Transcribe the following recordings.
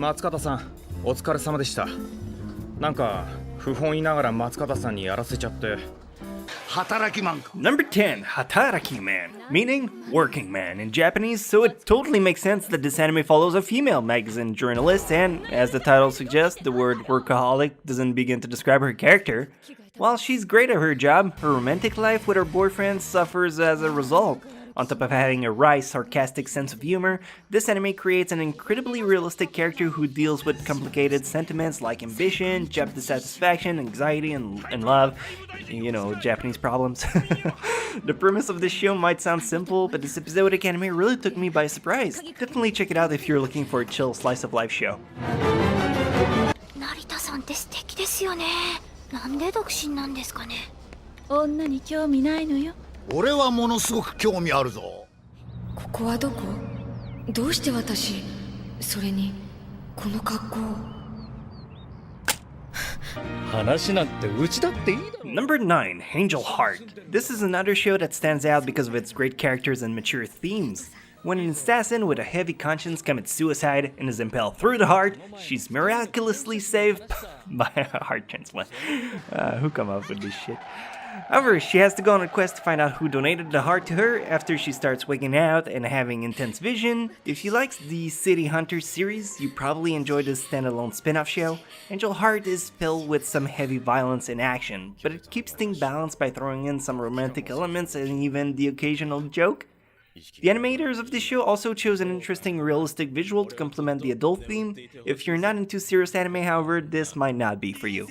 松方さん、お疲れ様でした。なんか不本意ながら松方さんにやらせちゃって。Number 10, Hataraki Man, meaning working man in Japanese, so it totally makes sense that this anime follows a female magazine journalist, and as the title suggests, the word workaholic doesn't begin to describe her character. While she's great at her job, her romantic life with her boyfriend suffers as a result. On top of having a wry, sarcastic sense of humor, this anime creates an incredibly realistic character who deals with complicated sentiments like ambition, job dissatisfaction, anxiety, and love. You know, Japanese problems. The premise of this show might sound simple, but this episodic anime really took me by surprise. Definitely check it out if you're looking for a chill slice of life show. 成田さんって素敵ですよね。なんで独身なんですかね。女に興味ないのよ。俺はものすごく興味あるぞ。ここはどこ？どうして私？それにこの格好。話なんてうちだっていいだろ。Number 9, Angel Heart. This is another show that stands out because of its great characters and mature themes. When an assassin with a heavy conscience commits suicide and is impaled through the heart, she's miraculously saved by a heart transplant. Who come up with this shit? However, she has to go on a quest to find out who donated the heart to her after she starts waking out and having intense vision. If you like the City Hunters series, you probably enjoyed this standalone spin-off show. Angel Heart is filled with some heavy violence and action, but it keeps things balanced by throwing in some romantic elements and even the occasional joke. The animators of this show also chose an interesting realistic visual to complement the adult theme. If you're not into serious anime, however, this might not be for you.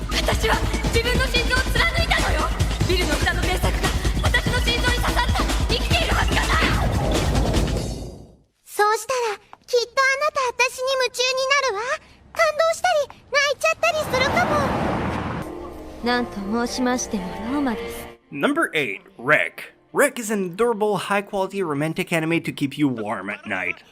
私は自分の心臓を貫いたのよ。ビルの裏の名作が私の心臓に刺さった生きているはずがない。そうしたらきっとあなた私に夢中になるわ。感動したり泣いちゃったりするかも。なんと申しましてもローマです。Number 8, Wreck. Wreck is an adorable, high-quality romantic anime to keep you warm at night.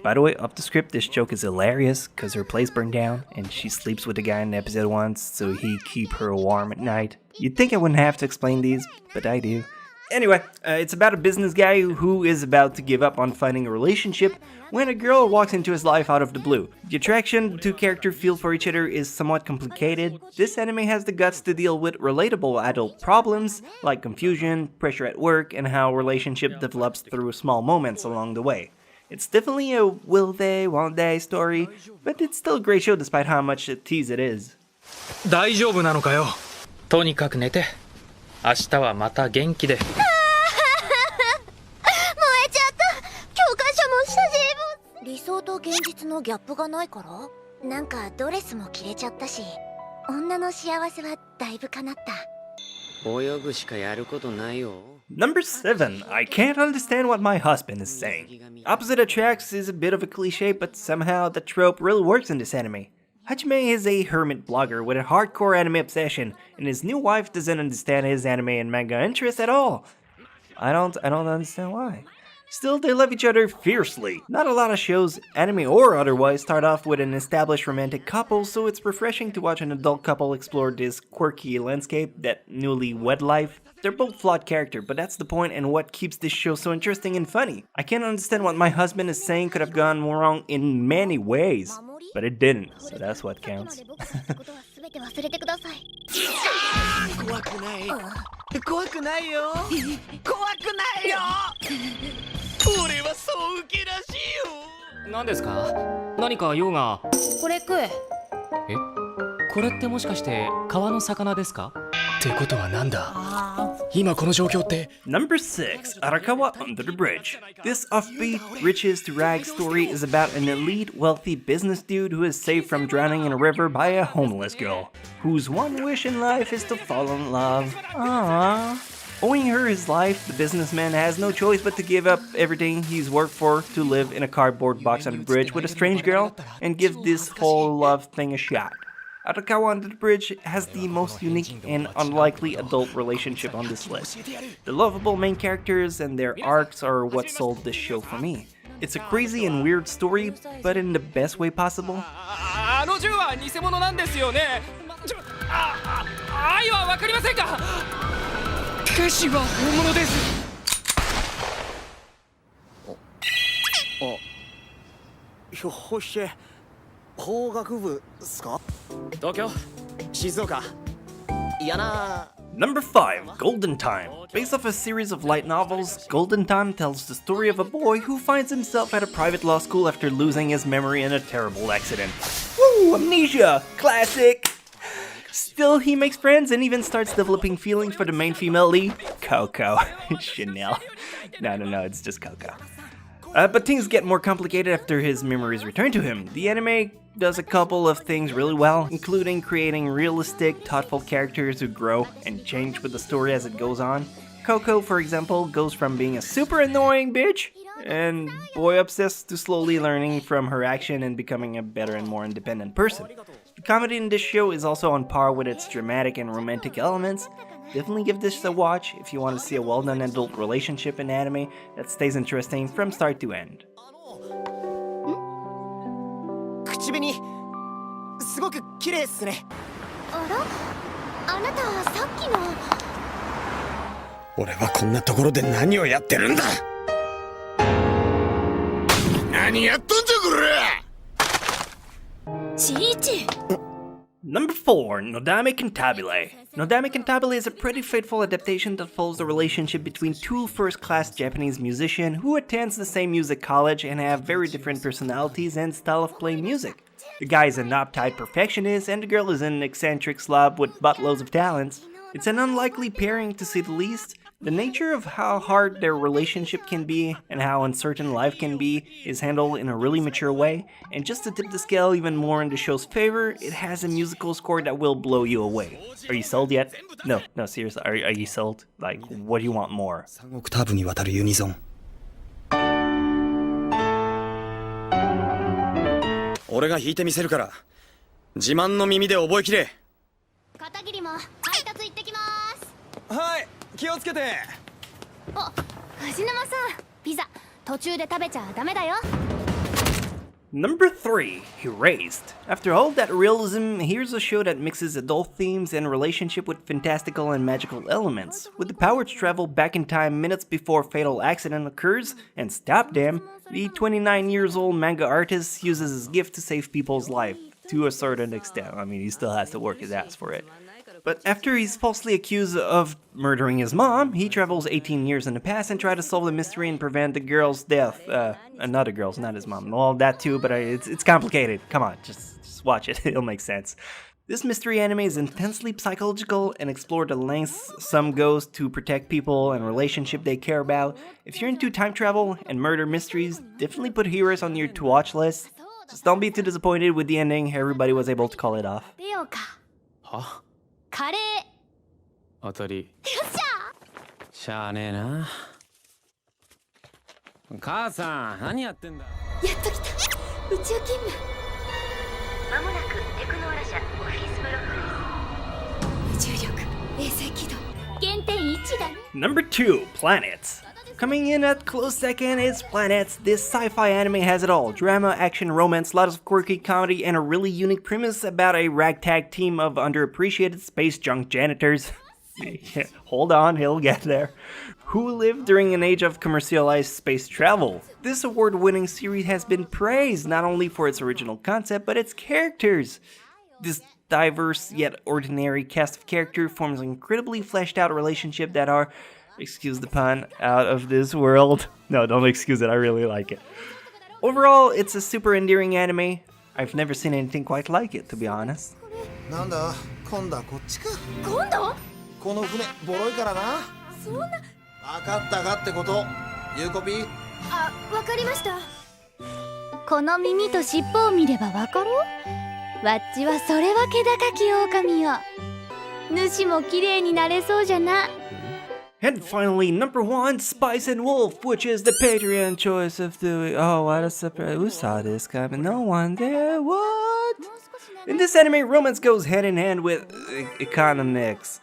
By the way, off the script, this joke is hilarious because her place burned down and she sleeps with the guy in episode 1 so he keep her warm at night. You'd think I wouldn't have to explain these, but I do. Anyway, it's about a business guy who is about to give up on finding a relationship when a girl walks into his life out of the blue. The attraction the two characters feel for each other is somewhat complicated. This anime has the guts to deal with relatable adult problems like confusion, pressure at work, and how relationship develops through small moments along the way. It's definitely a will they, won't they story, but it's still a great show despite how much a tease it is. 大丈夫なのかよ。とにかく寝て。明日はまた元気で。燃えちゃった。教科書も写真も。理想と現実のギャップがないから。なんかドレスも着れちゃったし、女の幸せはだいぶ叶った。泳ぐしかやることないよ。Number 7, I can't understand what my husband is saying. Opposite attracts is a bit of a cliche, but somehow the trope really works in this anime. Hajime is a hermit blogger with a hardcore anime obsession, and his new wife doesn't understand his anime and manga interest at all. I don't understand why. Still, they love each other fiercely. Not a lot of shows, anime or otherwise, start off with an established romantic couple, so it's refreshing to watch an adult couple explore this quirky landscape, that newlywed life. They're both flawed characters, but that's the point and what keeps this show so interesting and funny. I can't understand what my husband is saying could have gone wrong in many ways, but it didn't, so that's what counts. 怖くない。怖くないよ。怖くないよ。俺はそう受けらしいよ。何ですか？何か用が。これ食え。え？これってもしかして川の魚ですか？ってことはなんだ？今この状況って。Number 6, Arakawa Under the Bridge. This offbeat, riches to rags story is about an elite, wealthy business dude who is saved from drowning in a river by a homeless girl, whose one wish in life is to fall in love. Aww. Owing her his life, the businessman has no choice but to give up everything he's worked for to live in a cardboard box on the bridge with a strange girl and give this whole love thing a shot. Arakawa Under the Bridge has the most unique and unlikely adult relationship on this list. The lovable main characters and their arcs are what sold this show for me. It's a crazy and weird story, but in the best way possible. あの銃は偽物なんですよね。愛はわかりませんか？歌詞は本物です。ひひょっとして法学部っすか？東京静岡。いやな。 Number 5, Golden Time. Based off a series of light novels, Golden Time tells the story of a boy who finds himself at a private law school after losing his memory in a terrible accident. Woo! Amnesia! Classic! Still, he makes friends and even starts developing feelings for the main female lead, Coco. Chanel. No, it's just Coco. But things get more complicated after his memories return to him. The anime does a couple of things really well, including creating realistic, thoughtful characters who grow and change with the story as it goes on. Coco, for example, goes from being a super annoying bitch and boy obsessed to slowly learning from her action and becoming a better and more independent person. The comedy in this show is also on par with its dramatic and romantic elements. Definitely give this a watch if you want to see a well-done adult relationship in anime that stays interesting from start to end. 口紅すごく綺麗っすね。あら、あなたさっきの。俺はこんなところで何をやってるんだ。何やっとんじゃこれ。ちいち Number 4, Nodame Cantabile. Nodame Cantabile is a pretty faithful adaptation that follows the relationship between two first-class Japanese musicians who attend the same music college and have very different personalities and style of playing music. The guy is an uptight perfectionist and the girl is an eccentric slob with buttloads of talents. It's an unlikely pairing to say the least. The nature of how hard their relationship can be and how uncertain life can be is handled in a really mature way, and just to tip the scale even more in the show's favor, it has a musical score that will blow you away. Are you sold yet? No, seriously, are you sold? Like, what do you want more? 3オクターブにわたるユニゾン。俺が弾いてみせるから自慢の耳で覚えきれ。片桐も配達行ってきます。はい、気をつけて。お、藤沼さん、ピザ途中で食べちゃダメだよ。 Number 3, Erased. After all that realism, here's a show that mixes adult themes and relationship with fantastical and magical elements. With the power to travel back in time minutes before a fatal accident occurs and stop them, the 29 years old manga artist uses his gift to save people's life. To a certain extent. I mean, he still has to work his ass for it. But after he's falsely accused of murdering his mom, he travels 18 years in the past and tries to solve the mystery and prevent the girl's death. Another girl's, not his mom. Well, that too, but it's complicated. Come on, just watch it. It'll make sense. This mystery anime is intensely psychological and explores the lengths some goes to protect people and relationship they care about. If you're into time travel and murder mysteries, definitely put Heroes on your to-watch list. Just don't be too disappointed with the ending. Everybody was able to call it off. 出ようか。はカレー。当たりよっしゃ。しゃあねえな。母さん何やってんだ。やっと来た宇宙勤務まもなくテクノーラ社オフィスブロックです。無重力衛星軌道減点1だね。 Number 2, Planets. Coming in at close second is Planets. This sci-fi anime has it all. Drama, action, romance, lots of quirky comedy, and a really unique premise about a ragtag team of underappreciated space junk janitors. Hold on, he'll get there. Who lived during an age of commercialized space travel. This award-winning series has been praised not only for its original concept, but its characters. This diverse yet ordinary cast of characters forms an incredibly fleshed out relationship that are, excuse the pun, out of this world. No, don't excuse it, I really like it. Overall, it's a super endearing anime. I've never seen anything quite like it, to be honest. なんだ今度はこっちか。今度？この船ボロいからな。そんな。分かったかってこと。ユーコピー。あ、わかりました。この耳と尻尾を見ればわかろう。わっちはそれは気高き狼よ。主も綺麗になれそうじゃな。 And finally, number 1, Spice and Wolf, which is the Patreon choice of the... Oh, what a surprise. Who saw this coming? No one there. What? In this anime, romance goes hand in hand with economics.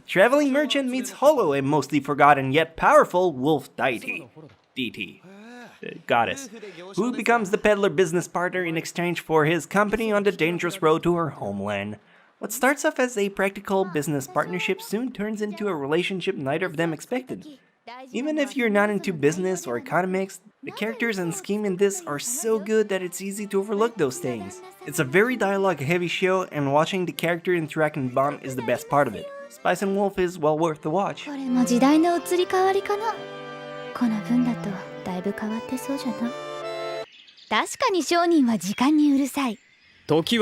Traveling merchant meets hollow and mostly forgotten yet powerful wolf deity. DT. Goddess. Who becomes the peddler business partner in exchange for his company on the dangerous road to her homeland. What starts off as a practical business partnership soon turns into a relationship neither of them expected. Even if you're not into business or economics, the characters and scheme in this are so good that it's easy to overlook those things. It's a very dialogue-heavy show, and watching the character interact and bond is the best part of it. Spice and Wolf is well worth the watch. これも時代の移り変わりかな。この分だとだいぶ変わってそうじゃな。確かに商人は時間にうるさい。時は